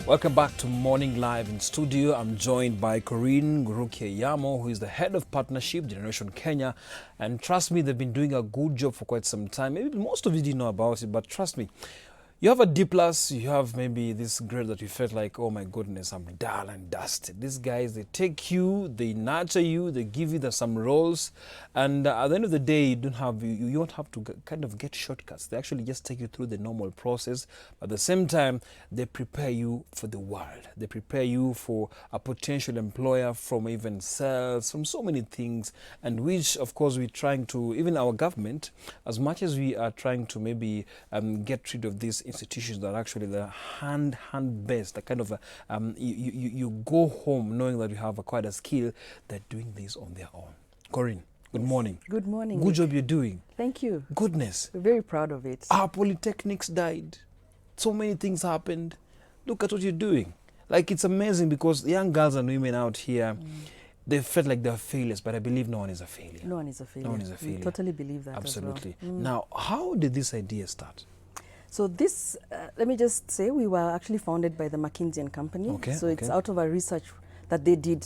Welcome back to Morning Live in studio. I'm joined by Corinne Ngurukia-Yamo, who is the head of partnership, Generation Kenya. And trust me, they've been doing a good job for quite some time. Maybe most of you didn't know about it, but trust me, you have a D+, you have maybe this grade that you felt like, oh my goodness, I'm dull and dusted. These guys, they take you, they nurture you, they give you some roles, and at the end of the day, you don't have to kind of get shortcuts. They actually just take you through the normal process. At the same time, they prepare you for the world. They prepare you for a potential employer, from even sales, from so many things, and which, of course, we're trying to, even our government, as much as we are trying to maybe get rid of these institutions that are actually the hand based, the kind of you go home knowing that you have acquired a skill. They're doing this on their own. Corinne, good morning. Good morning. Good job you're doing. Thank you. Goodness. We're very proud of it. Our polytechnics died. So many things happened. Look at what you're doing. Like, it's amazing because young girls and women out here, they felt like they're failures, but I believe no one is a failure. No one is a failure. No one is a failure. We totally believe that. Absolutely. As well. Now, how did this idea start? So this, let me just say, we were actually founded by the McKinsey & Company. Okay, so it's out of a research that they did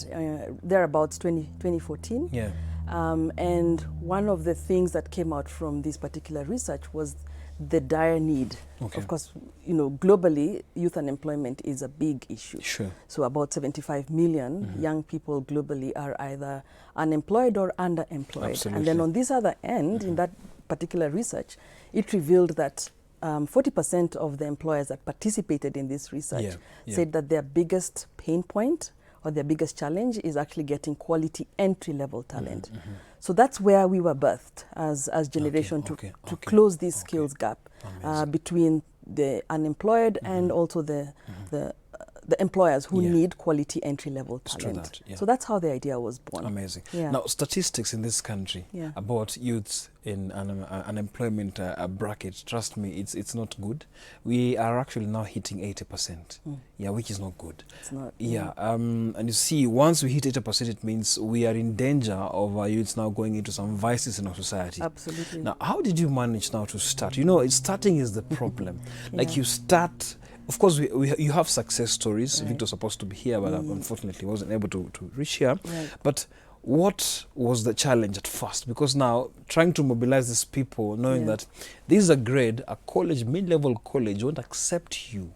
thereabouts 2014. Yeah. And one of the things that came out from this particular research was the dire need. Okay. Of course, you know, globally, youth unemployment is a big issue. Sure. So about 75 million young people globally are either unemployed or underemployed. Absolutely. And then on this other end, in that particular research, it revealed that 40% of the employers that participated in this research said that their biggest pain point or their biggest challenge is actually getting quality entry-level talent. So that's where we were birthed as Generation to close this skills gap between the unemployed and also the employers who need quality entry-level talent. So that's how the idea was born. Amazing. Yeah. Now, statistics in this country about youths in unemployment bracket, trust me, it's not good. We are actually now hitting 80%. Which is not good. It's not. And you see, once we hit 80%, it means we are in danger of our youths now going into some vices in our society. Absolutely. Now, how did you manage now to start? You know, starting is the problem. Like, you start. Of course, you have success stories. Right. Victor was supposed to be here, but unfortunately wasn't able to reach here. Right. But what was the challenge at first? Because now, trying to mobilize these people, knowing that this is a grade, a college, mid-level college, won't accept you.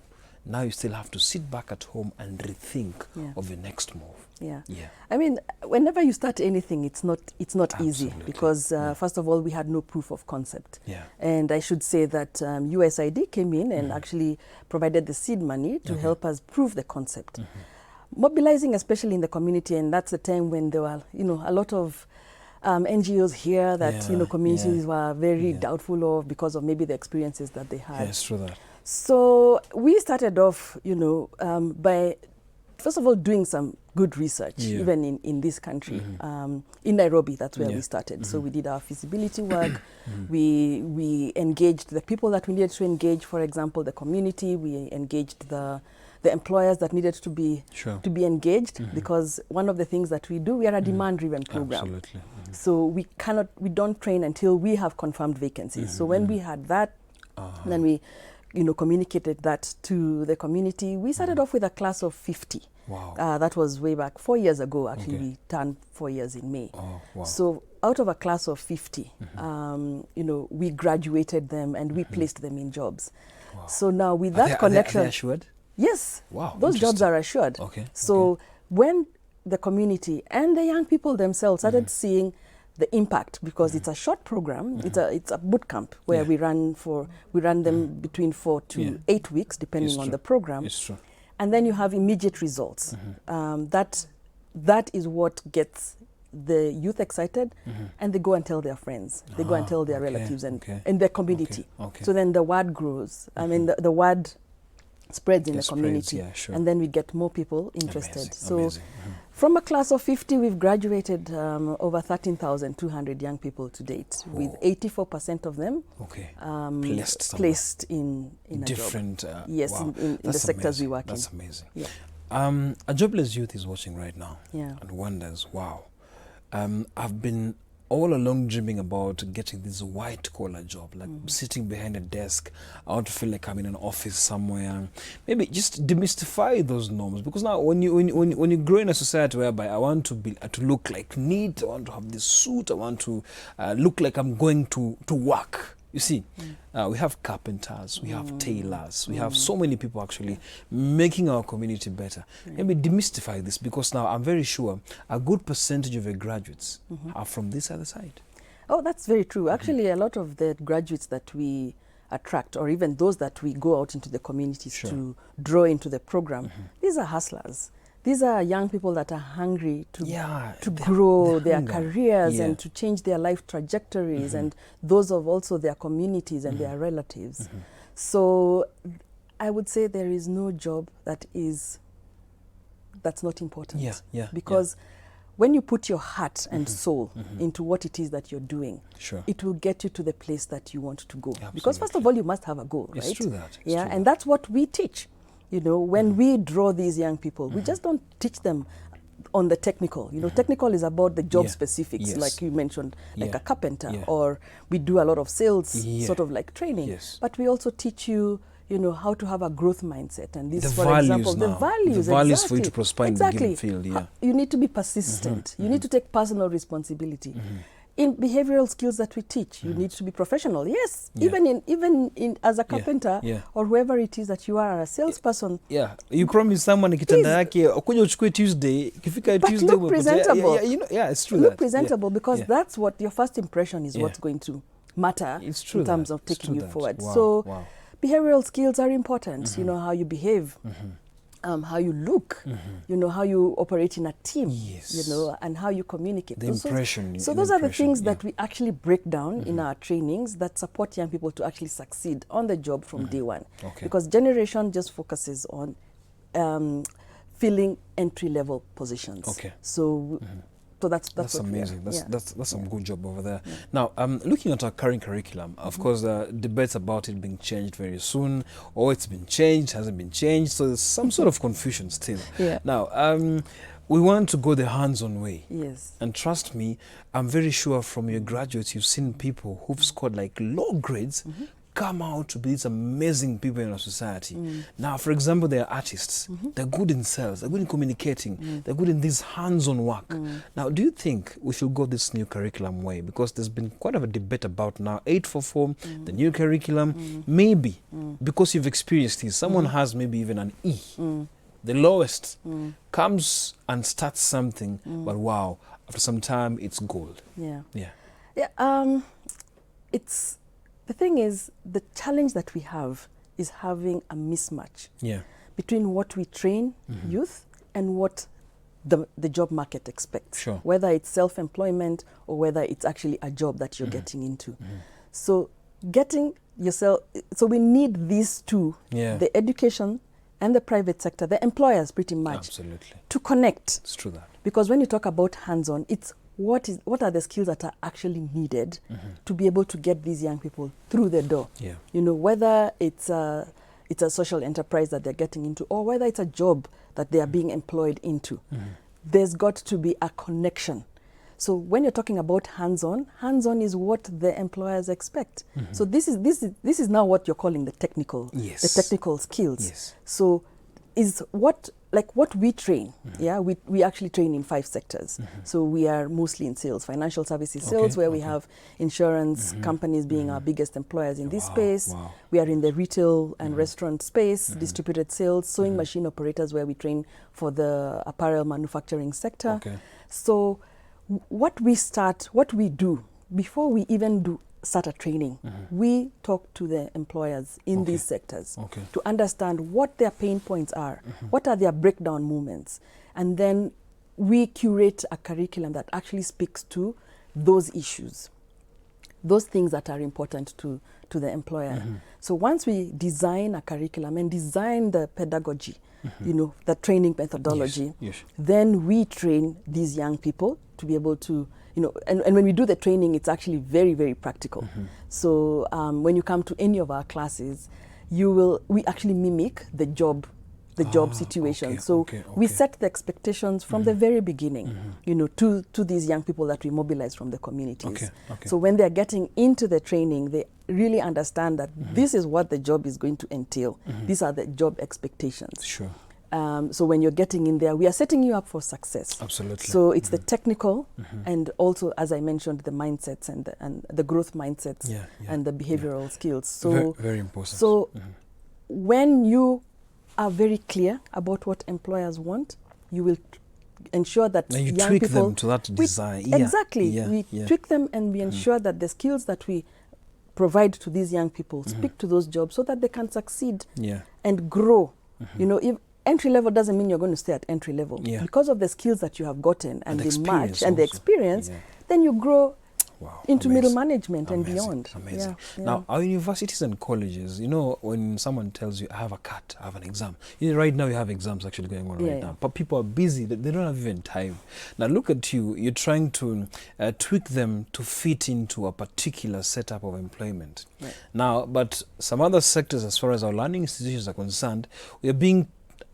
Now you still have to sit back at home and rethink of your next move. Yeah. I mean, whenever you start anything, it's not easy because first of all, we had no proof of concept. And I should say that USAID came in and actually provided the seed money to help us prove the concept. Mobilizing, especially in the community, and that's the time when there were, you know, a lot of NGOs here that you know, communities were very doubtful of because of maybe the experiences that they had. Yes, true that. So we started off, you know, by first of all doing some good research, even in this country. In Nairobi, that's where we started. So we did our feasibility work. We engaged the people that we needed to engage. For example, the community. We engaged the employers that needed to be engaged, because one of the things that we do, we are a demand-driven program. Absolutely. So we don't train until we have confirmed vacancies. So when we had that, then we, you know, communicated that to the community. We started off with a class of 50. Wow. That was way back 4 years ago. Actually, we turned 4 years in May. Oh, wow. So out of a class of 50, you know, we graduated them and we placed them in jobs. Wow. So now with that connection, are they assured? Yes. Wow. Those jobs are assured. Okay. So when the community and the young people themselves started seeing the impact, because it's a short program, it's a boot camp where we run them between 4 to 8 weeks, depending on the program. It's true. And then you have immediate results. That is what gets the youth excited, and they go and tell their friends. They go and tell their relatives and their community. So then the word grows. I mean, the word spreads in the community, and then we get more people interested. So from a class of 50, we've graduated over 13,200 young people to date, with 84% of them placed in a different job. Yes, in the sectors we work in. That's amazing. A jobless youth is watching right now and wonders, wow, I've been all along dreaming about getting this white collar job, like sitting behind a desk. I want to feel like I'm in an office somewhere. Maybe just demystify those norms, because now when you grow in a society whereby I want to look like neat, I want to have this suit, I want to look like I'm going to work. You see, we have carpenters, we have tailors, we have so many people actually making our community better. Maybe demystify this, because now I'm very sure a good percentage of your graduates are from this other side. Oh, that's very true. Actually, a lot of the graduates that we attract, or even those that we go out into the communities to draw into the program, these are hustlers. These are young people that are hungry to grow their careers and to change their life trajectories, and those of also their communities and their relatives. So I would say there is no job that's not important. Because when you put your heart and soul into what it is that you're doing, it will get you to the place that you want to go. Absolutely. Because first of all, you must have a goal, right? It's true that. And that's what we teach. You know, when we draw these young people, we just don't teach them on the technical. You know, technical is about the job specifics, like you mentioned, like a carpenter, or we do a lot of sales sort of like training. But we also teach you, you know, how to have a growth mindset. And this, for example, the values for you to prosper in the given field. You need to be persistent. You need to take personal responsibility. In behavioral skills that we teach, you need to be professional. Yes, even in as a carpenter or whoever it is that you are, a salesperson. You promise someone kitanda yake ukuja uchukue Tuesday, ikifika Tuesday look presentable. You know, it's true. Look presentable, because that's what your first impression is. What's going to matter in terms of taking you forward. So behavioral skills are important. You know, how you behave. How you look, you know, how you operate in a team, you know, and how you communicate. The impression. So those are the things that we actually break down in our trainings that support young people to actually succeed on the job from day one. Because generation just focuses on filling entry-level positions. So that's amazing. That's some good job over there. Now, looking at our current curriculum, of course, debates about it being changed very soon, or it's been changed, hasn't been changed. So there's some sort of confusion still. Now, we want to go the hands-on way. And trust me, I'm very sure from your graduates, you've seen people who've scored like low grades come out to be these amazing people in our society. Now, for example, they're artists. They're good in sales. They're good in communicating. They're good in this hands-on work. Now, do you think we should go this new curriculum way? Because there's been quite a debate about now 844, the new curriculum. Maybe because you've experienced this, someone has maybe even an E. The lowest comes and starts something, but wow, after some time, it's gold. It's... The thing is, the challenge that we have is having a mismatch between what we train youth and what the job market expects. Whether it's self-employment or whether it's actually a job that you're getting into. So getting yourself, so we need these two, the education and the private sector, the employers pretty much, to connect. It's true that. Because when you talk about hands-on, it's what are the skills that are actually needed to be able to get these young people through the door. You know, whether it's a social enterprise that they're getting into, or whether it's a job that they are being employed into. There's got to be a connection. So when you're talking about hands-on is what the employers expect. So this is now what you're calling the technical skills. So is what we train. We actually train in 5 sectors. So we are mostly in sales, financial services sales, where we have insurance companies being our biggest employers in this space. We are in the retail and restaurant space, distributed sales, sewing machine operators, where we train for the apparel manufacturing sector. So what we do before we even start a training, we talk to the employers in these sectors to understand what their pain points are, what are their breakdown moments, and then we curate a curriculum that actually speaks to those issues, those things that are important to the employer. So once we design a curriculum and design the pedagogy, you know, the training methodology, then we train these young people to be able to, you know, and when we do the training, it's actually very, very practical. So when you come to any of our classes, we actually mimic the job the job situation. Okay, So okay, we okay. set the expectations from the very beginning, you know, to these young people that we mobilize from the communities. Okay, okay. So when they're getting into the training, they really understand that this is what the job is going to entail. These are the job expectations. Sure. So when you're getting in there, we are setting you up for success. Absolutely. So it's the technical and also, as I mentioned, the mindsets and the growth mindsets and the behavioral skills. So very, very important. So when you are very clear about what employers want, you will ensure that and you young tweak people, them to that desire. Exactly. We tweak them and we ensure that the skills that we provide to these young people speak to those jobs so that they can succeed and grow. You know, if entry level doesn't mean you're going to stay at entry level. Because of the skills that you have gotten and the match and the experience, then you grow into middle management and beyond. Amazing. Now, our universities and colleges, you know, when someone tells you, I have a cut, I have an exam. You know, right now you have exams actually going on right now. But people are busy. They don't have even time. Now, look at you. You're trying to tweak them to fit into a particular setup of employment. Now, but some other sectors, as far as our learning institutions are concerned, we are being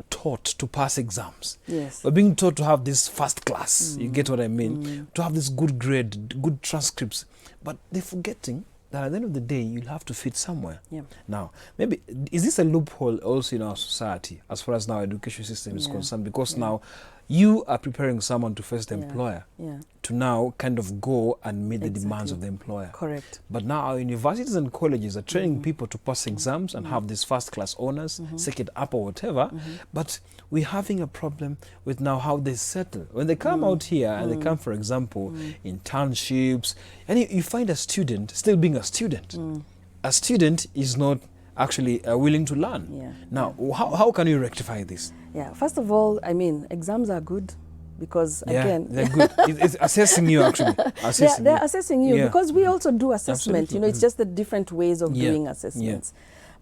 taught to pass exams. We're being taught to have this first class. You get what I mean? To have this good grade, good transcripts. But they're forgetting that at the end of the day, you'll have to fit somewhere. Now, maybe, is this a loophole also in our society as far as now education system is concerned? Because now you are preparing someone to face the employer to now kind of go and meet the demands of the employer. Correct. But now our universities and colleges are training people to pass exams and have these first class honors, second up or whatever. But we're having a problem with now how they settle. When they come out here and they come, for example, internships, and you find a student still being a student. A student is not actually willing to learn. Now, how can you rectify this? First of all, I mean, exams are good because, again... they're good. It's assessing you, actually. They're assessing you because we also do assessment. Absolutely. You know, it's just the different ways of doing assessments.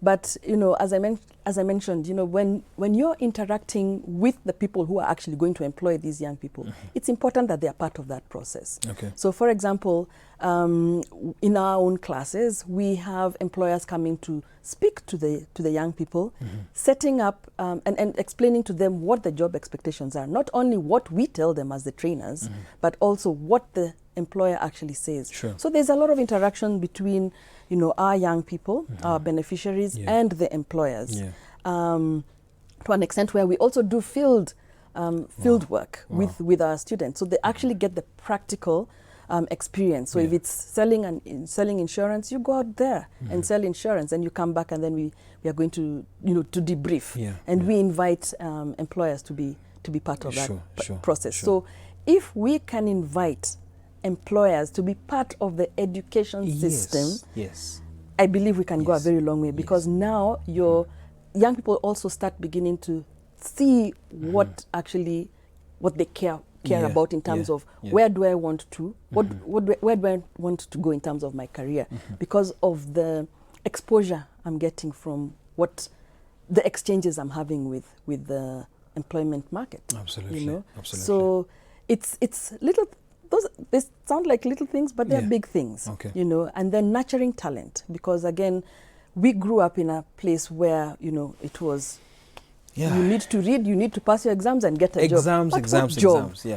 But, you know, as I mentioned, you know, when you're interacting with the people who are actually going to employ these young people, it's important that they are part of that process. So, for example, in our own classes, we have employers coming to speak to the young people, setting up and explaining to them what the job expectations are. Not only what we tell them as the trainers, but also what the employer actually says. So there's a lot of interaction between, you know, our young people, our beneficiaries, and the employers. To an extent where we also do field work with our students, so they actually get the practical experience. So if it's selling insurance, you go out there and sell insurance, and you come back, and then we are going to, you know, to debrief, and we invite employers to be part of that process. So if we can invite employers to be part of the education system, I believe we can go a very long way, because now your young people also start beginning to see what they care about in terms of where do I want to, where do I want to go in terms of my career, because of the exposure I'm getting from what the exchanges I'm having with the employment market. Absolutely. You know? Absolutely. So it's little. They sound like little things, but they're big things, you know, and then nurturing talent, because again, we grew up in a place where, you know, it was, you need to read, you need to pass your exams and get a job. Exams,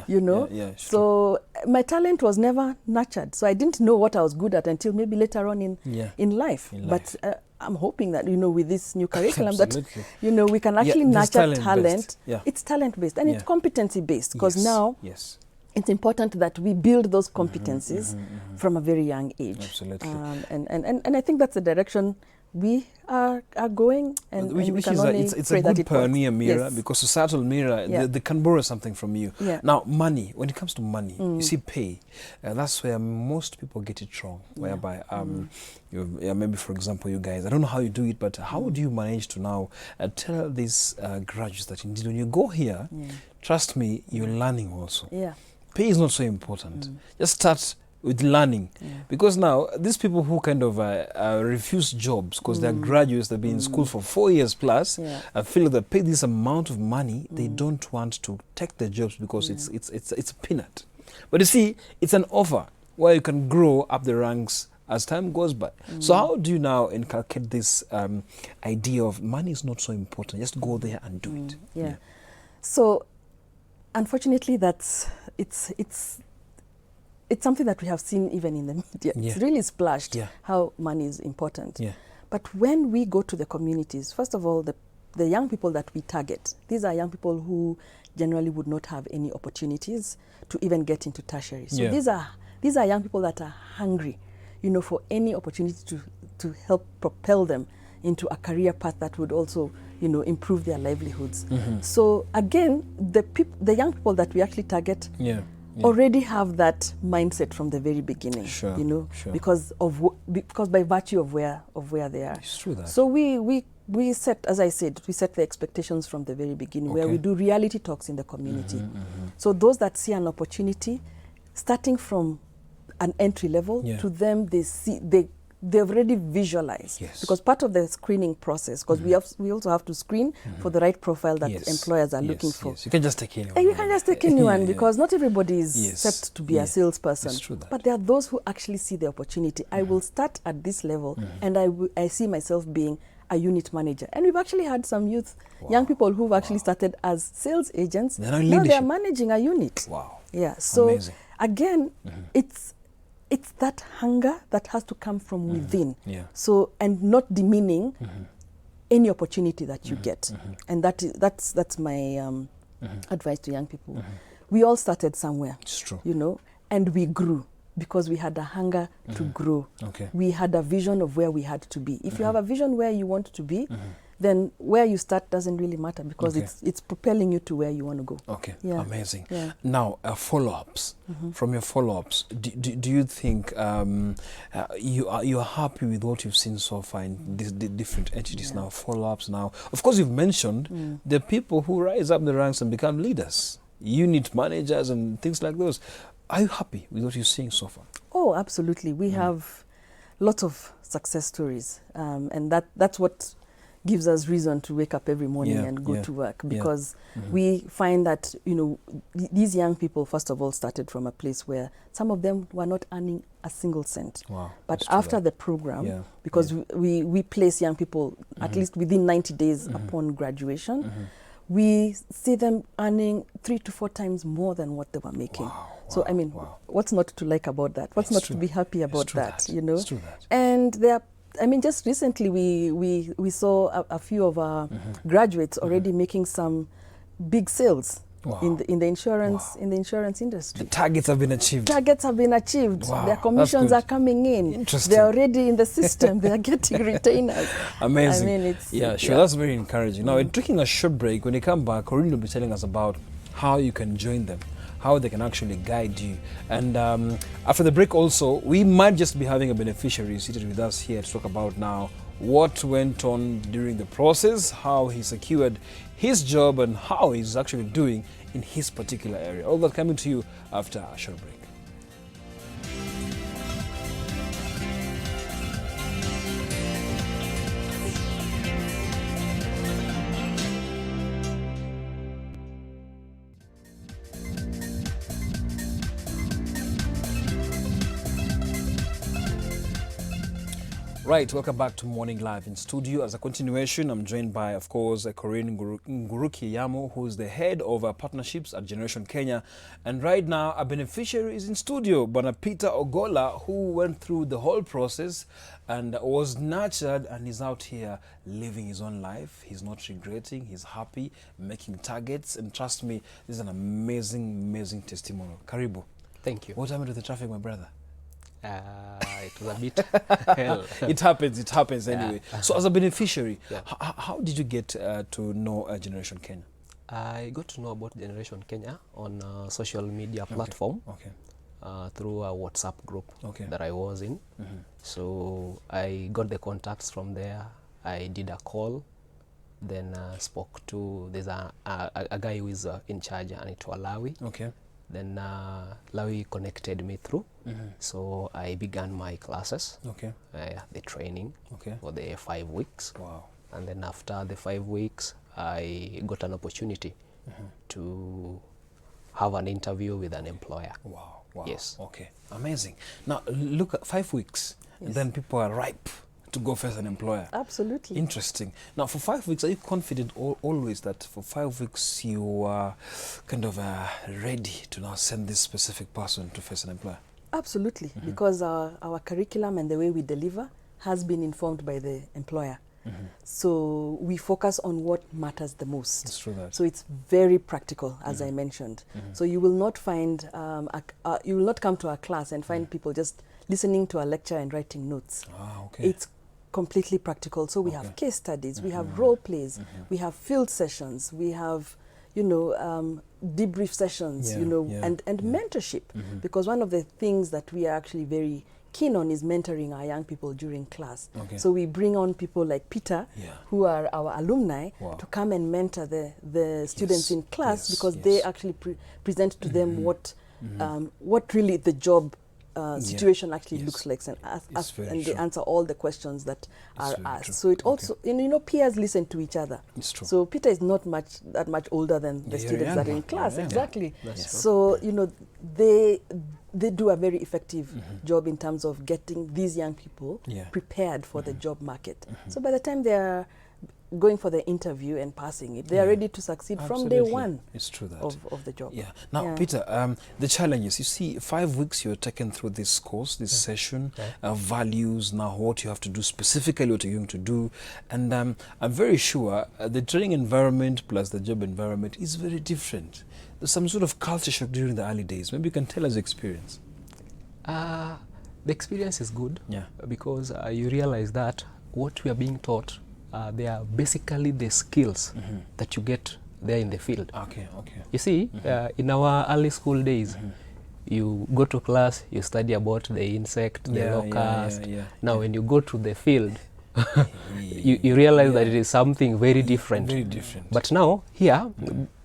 you know? So my talent was never nurtured. So I didn't know what I was good at until maybe later on in life. But I'm hoping that, you know, with this new curriculum that, you know, we can actually nurture talent. It's talent-based and it's competency-based, because now it's important that we build those competencies from a very young age. Absolutely. And I think that's the direction we are going, and which we can is only it's pray a that good it pioneer works. mirror, because societal mirror, they can borrow something from you. Now, money, when it comes to money, you see pay, that's where most people get it wrong, whereby maybe, for example, you guys, I don't know how you do it, but how do you manage to now tell these graduates that indeed when you go here, trust me, you're learning also. Pay is not so important. Just start with learning, because now these people who kind of refuse jobs because they're graduates, they've been in school for 4 years plus, feel that pay this amount of money, they don't want to take the jobs because it's a peanut. But you see, it's an offer where you can grow up the ranks as time goes by. So how do you now inculcate this idea of money is not so important, just go there and do it? Yeah. So unfortunately, it's something that we have seen even in the media. It's really splashed how money is important. But when we go to the communities, first of all, the young people that we target, these are young people who generally would not have any opportunities to even get into tertiary. So these are young people that are hungry, you know, for any opportunity to help propel them into a career path that would also, you know, improve their livelihoods. So again, the young people that we actually target already have that mindset from the very beginning, you know, because by virtue of where they are. It's true that. So we set, as I said, we set the expectations from the very beginning, where we do reality talks in the community. So those that see an opportunity, starting from an entry level, to them they already visualize, because part of the screening process, because we also have to screen for the right profile that employers are looking for. You can just take anyone. You can just take anyone because not everybody is set to be a salesperson. It's true that. But there are those who actually see the opportunity. I will start at this level, and I see myself being a unit manager. And we've actually had some young people who've actually started as sales agents. Now they're managing a unit. Wow. Yeah. So amazing. Again, it's that hunger that has to come from within. So, and not demeaning any opportunity that you get. And that's my advice to young people. We all started somewhere. It's true. You know, and we grew because we had a hunger to grow. We had a vision of where we had to be. If you have a vision where you want to be, then where you start doesn't really matter, because it's propelling you to where you want to go. Amazing. Now, follow-ups. From your follow-ups, do you think you're happy with what you've seen so far in the different entities now, follow-ups now? Of course, you've mentioned the people who rise up the ranks and become leaders, unit managers and things like those. Are you happy with what you're seeing so far? Oh, absolutely. We have lots of success stories, and that's what gives us reason to wake up every morning and go to work, because we find that, you know, these young people, first of all, started from a place where some of them were not earning a single cent. But after the program, because we place young people at least within 90 days upon graduation, we see them earning 3 to 4 times more than what they were making. So, I mean, what's not to like about that? What's not to be happy about that, you know? And there are, I mean, just recently we saw a few of our graduates already making some big sales in the insurance industry. The targets have been achieved. Their commissions are coming in. They're already in the system. They are getting retainers. Amazing. I mean, it's That's very encouraging. Now, we're taking a short break. When you come back, Corinne will be telling us about how you can join them, how they can actually guide you. And after the break also, we might just be having a beneficiary seated with us here to talk about now what went on during the process, how he secured his job, and how he's actually doing in his particular area. All that coming to you after a short break. Right, welcome back to Morning Live in studio. As a continuation, I'm joined by, of course, Corinne Nguruki-Yamo, who is the head of partnerships at Generation Kenya. And right now, a beneficiary is in studio, Bwana Peter Ogolla, who went through the whole process and was nurtured and is out here living his own life. He's not regretting, he's happy, making targets. And trust me, this is an amazing, amazing testimonial. Karibu. Thank you. What happened to the traffic, my brother? It was a bit hell. It happens anyway. So as a beneficiary, how did you get to know Generation Kenya? I got to know about Generation Kenya on a social media platform through a WhatsApp group that I was in. So I got the contacts from there. I did a call, then spoke to, there's a guy who is in charge, Anito Lawi. Then Lawi connected me through. So I began my classes, the training for the 5 weeks. And then after the 5 weeks, I got an opportunity to have an interview with an employer. Yes. Amazing. Now, look at 5 weeks. and then people are ripe to go face an employer. Absolutely. Interesting. Now, for 5 weeks, are you confident always that for 5 weeks you are kind of ready to now send this specific person to face an employer? Absolutely, because our curriculum and the way we deliver has been informed by the employer. So we focus on what matters the most. It's true that. So it's very practical, as I mentioned. So you will not find, you will not come to our class and find people just listening to a lecture and writing notes. Ah, okay. It's completely practical. So we have case studies, we have role plays, we have field sessions, we have, you know, debrief sessions, you know, and mentorship. Because one of the things that we are actually very keen on is mentoring our young people during class. So we bring on people like Peter, who are our alumni, to come and mentor the students in class, because they actually present to them what really the job situation actually looks like, and they answer all the questions that are asked. So it also, you know, peers listen to each other. It's true. So Peter is not that much older than the students that are in class. Exactly. So, you know, they do a very effective job in terms of getting these young people prepared for the job market. So by the time they are going for the interview and passing it, they are ready to succeed from day one. It's true that. Of the job. Yeah. Now, Peter, the challenges, you see, 5 weeks you're taken through this course, this session, values, now what you have to do specifically, what you're going to do. And I'm very sure the training environment plus the job environment is very different. There's some sort of culture shock during the early days. Maybe you can tell us your experience. The experience is good because you realize that what we are being taught, they are basically the skills that you get there in the field. You see, in our early school days, you go to class, you study about the insect, the locust. Now, when you go to the field, you realize that it is something very different. Very different. But now, here,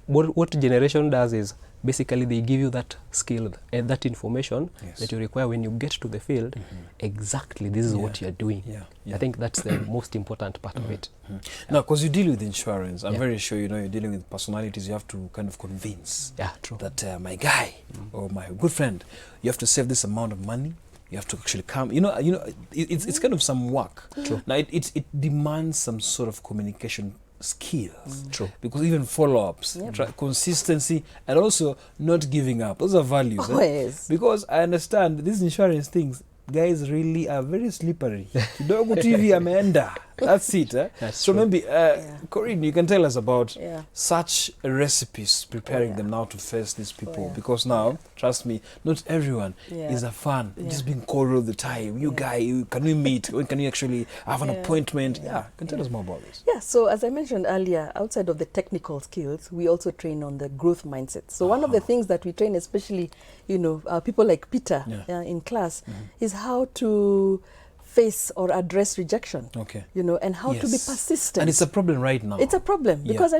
what generation does is basically they give you that skill and that information that you require when you get to the field. Exactly, this is what you're doing. I think that's the most important part of it. Now, because you deal with insurance, I'm very sure you know you're dealing with personalities. You have to kind of convince that my guy or my good friend, you have to save this amount of money. You have to actually come. You know, it's kind of some work. Now, it demands some sort of communication skills. Because even follow-ups, consistency, and also not giving up. Those are values. Because I understand these insurance things, guys, really are very slippery. Kidogo TV ameenda. That's it. So maybe, Corinne, you can tell us about such recipes, preparing them now to face these people. Because now, trust me, not everyone is a fan. Just being called all the time. You guy, can we meet? When can you actually have an appointment? Can tell us more about this. So as I mentioned earlier, outside of the technical skills, we also train on the growth mindset. So one of the things that we train, especially, you know, people like Peter in class, is how to face or address rejection, you know, and how to be persistent. And it's a problem right now. It's a problem because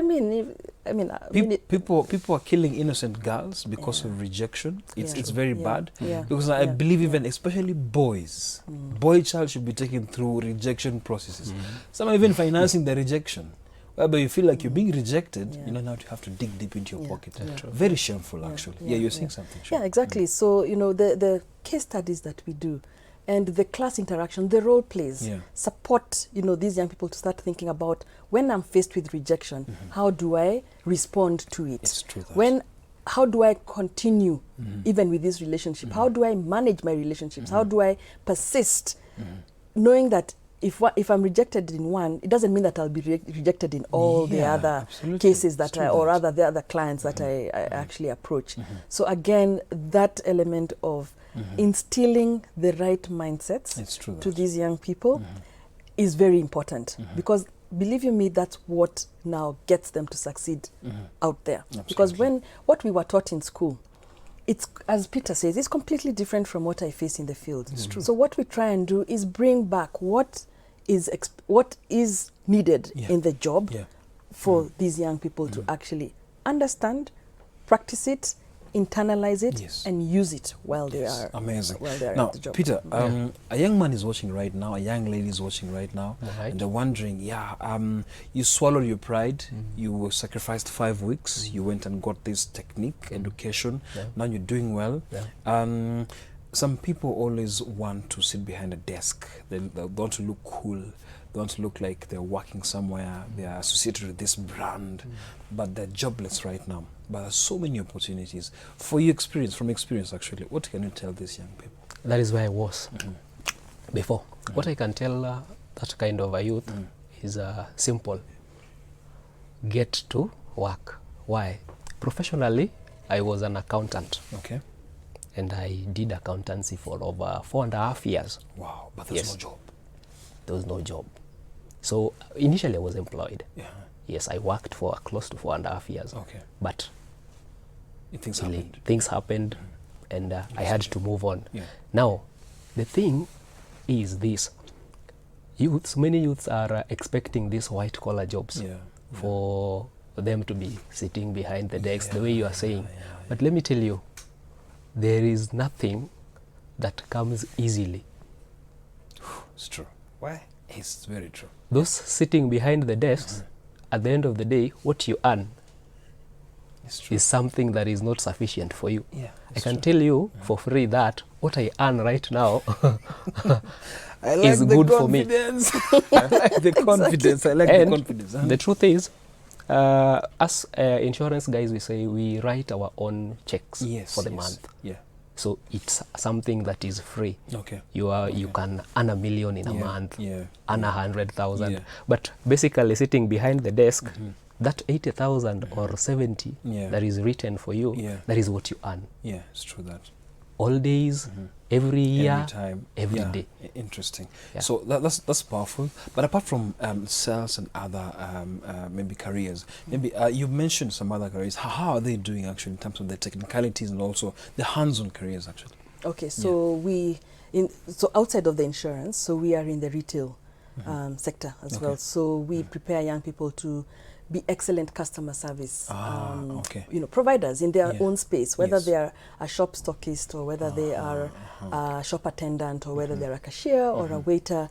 people are killing innocent girls because of rejection. It's very bad because I believe even especially boys, boy child should be taken through rejection processes. Some are even financing the rejection. Whereby you feel like you're being rejected, you know, now you have to dig deep into your pocket. Very shameful, actually. You're saying something. Yeah, exactly. So, you know, the case studies that we do and the class interaction, the role plays, support, you know, these young people to start thinking about when I'm faced with rejection, how do I respond to it? It's true that. How do I continue even with this relationship? How do I manage my relationships? How do I persist, knowing that if I'm rejected in one, it doesn't mean that I'll be rejected in all the other cases that the other clients that I actually approach. So again, that element of instilling the right mindsets to these young people is very important because believe you me, that's what now gets them to succeed out there. Because what we were taught in school, it's, as Peter says, it's completely different from what I face in the field. It's true. So what we try and do is bring back what is needed in the job for these young people to actually understand, practice it, internalize it, and use it while they are now, at the job. Peter, a young man is watching right now, a young lady is watching right now, and they're wondering, you swallowed your pride, you sacrificed 5 weeks, you went and got this technique, education, now you're doing well. Some people always want to sit behind a desk. They want to look cool. They want to look like they're working somewhere. They are associated with this brand, but they're jobless right now. But there's so many opportunities. From experience actually, what can you tell these young people? That is where I was before. What I can tell that kind of a youth is simple. Get to work. Why? Professionally, I was an accountant. Okay. And I did accountancy for over 4.5 years. Wow, but there's no job. There was no job. So initially I was employed. Yeah. Yes, I worked for close to 4.5 years. Okay. But things happened. And I had to move on. Yeah. Now, the thing is this. Many youths are expecting these white collar jobs for them to be sitting behind the desk, the way you are saying. But let me tell you, there is nothing that comes easily. It's true. Why? It's very true. Those sitting behind the desks, at the end of the day, what you earn is something that is not sufficient for you. Yeah, I can tell you for free that what I earn right now is good for me. I like the confidence. I like the confidence. The truth is, as insurance guys, we say we write our own checks for the month. Yeah. So it's something that is free. Okay. You can earn $1 million in a month, earn 100,000. Yeah. But basically sitting behind the desk, that 80,000 or 70 that is written for you, that is what you earn. Yeah, it's true that. All days, every year, every time, every day. Interesting. Yeah. So that's powerful. But apart from sales and other maybe careers, maybe you mentioned some other careers. How are they doing actually in terms of the technicalities and also the hands-on careers actually? Okay, so so outside of the insurance, so we are in the retail sector as well. So we prepare young people to be excellent customer service providers in their own space, whether they are a shop stockist or whether they are a shop attendant or whether they're a cashier or a waiter.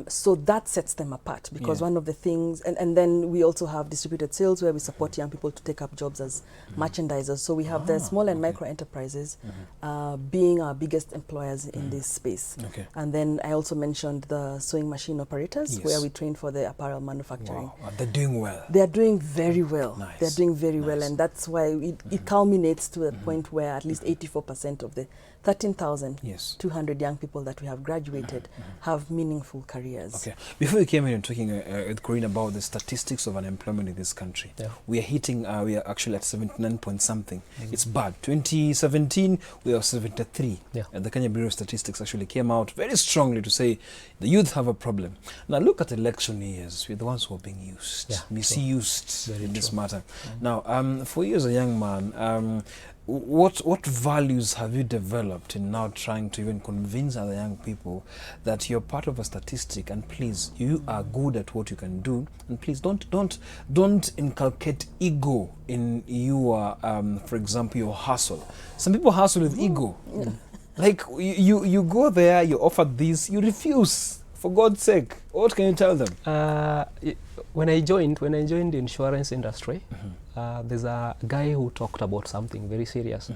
So that sets them apart because one of the things, and then we also have distributed sales where we support young people to take up jobs as merchandisers. So we have the small and micro enterprises being our biggest employers in this space. And then I also mentioned the sewing machine operators where we train for the apparel manufacturing. Wow. They're doing well. They are doing very well. Nice. They're doing very well, and that's why it culminates to a point where at least 84% of the 13,200 young people that we have graduated have meaningful careers. Okay. Before we came in and talking with Corinne about the statistics of unemployment in this country, we are hitting, we are actually at 79 point something. It's bad. 2017, we are 73. The Kenya Bureau of Statistics actually came out very strongly to say the youth have a problem. Now look at election years. We're the ones who are being used, misused in this matter. Now, for you as a young man, what values have you developed in now trying to even convince other young people that you're part of a statistic and please, you are good at what you can do, and please don't inculcate ego in your for example, your hustle. Some people hustle with ego. Like you go there, you offer this, you refuse. For God's sake, what can you tell them? When I joined the insurance industry, there's a guy who talked about something very serious.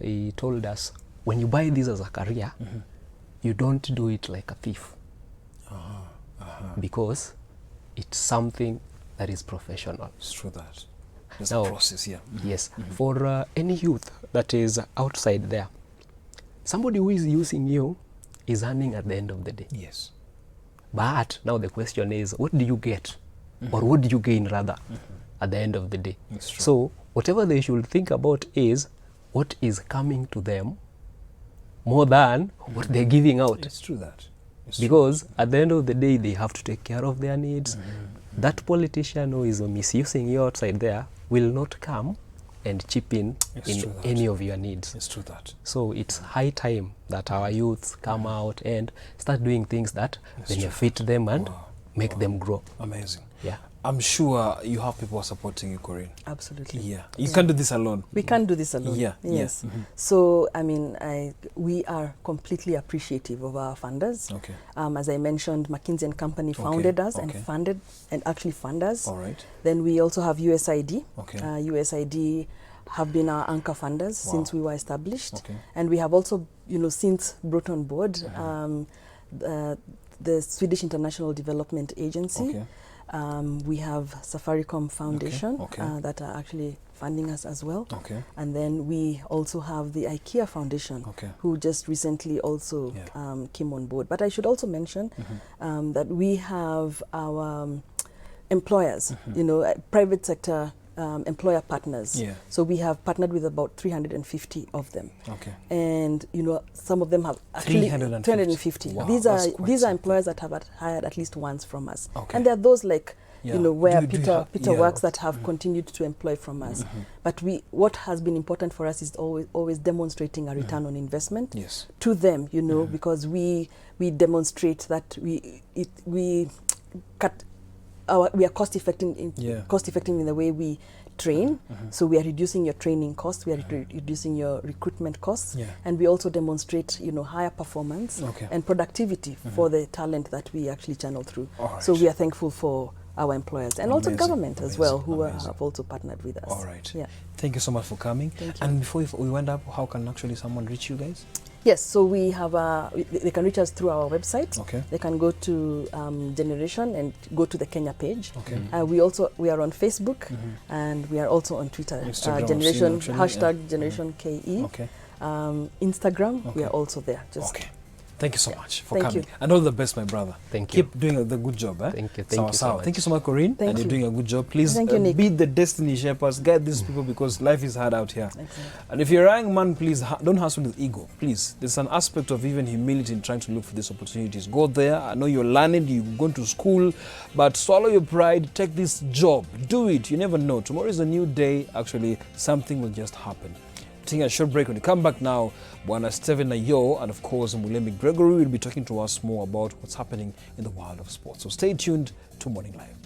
He told us, when you buy this as a career, you don't do it like a thief. Because it's something that is professional. It's true that. There's a process, Yes. For any youth that is outside there, somebody who is using you is earning at the end of the day. Yes. But now the question is, what do you get? Or what do you gain rather at the end of the day? So whatever they should think about is what is coming to them more than what they're giving out. It's true that. Because at the end of the day, they have to take care of their needs. That politician who is misusing you outside there will not come and chip in any of your needs. It's true that. So it's high time that our youths come out and start doing things that benefit them and make them grow. Amazing. Yeah. I'm sure you have people supporting you, Corinne. Absolutely. Yeah. You can't do this alone. We can't do this alone. Yeah. Yes. So, I mean, we are completely appreciative of our funders. Okay. As I mentioned, McKinsey & Company founded us and funded and actually fund us. All right. Then we also have USAID. Okay. USAID have been our anchor funders since we were established. And we have also, since brought on board the Swedish International Development Agency. We have Safaricom Foundation that are actually funding us as well. And then we also have the IKEA Foundation, who just recently also came on board. But I should also mention that we have our employers, private sector employer partners. So we have partnered with about 350 of them. And some of them have actually 350. Wow, these are employers that have hired at least once from us. And there are those like where Peter works that have continued to employ from us. But what has been important for us is always demonstrating a return on investment to them, because we demonstrate that we are cost effective in the way we train. So we are reducing your training costs, we are reducing your recruitment costs, and we also demonstrate higher performance and productivity for the talent that we actually channel through. So we are thankful for our employers and also government as well, who have also partnered with us. All right. Thank you so much for coming. And before we went up, how can actually someone reach you guys? Yes, so we have they can reach us through our website. They can go to Generation and go to the Kenya page. We are on Facebook and we are also on Twitter. Generation #GenerationKE. Instagram, we are also there. Thank you so much for coming. And all the best, my brother. Thank you. Keep doing the good job. Thank you. Thank you so much. Thank you so much, Corinne. Thank and you. You're doing a good job. Please be the destiny shapers. Guide these people because life is hard out here. And if you're a young man, please don't hustle with ego. Please. There's an aspect of even humility in trying to look for these opportunities. Go there. I know you're learning, you're going to school, but swallow your pride. Take this job. Do it. You never know. Tomorrow is a new day. Actually, something will just happen. Taking a short break. When you come back now, Bwana Stephen Ayo and of course Mulemi Gregory will be talking to us more about what's happening in the world of sports. So stay tuned to Morning Live.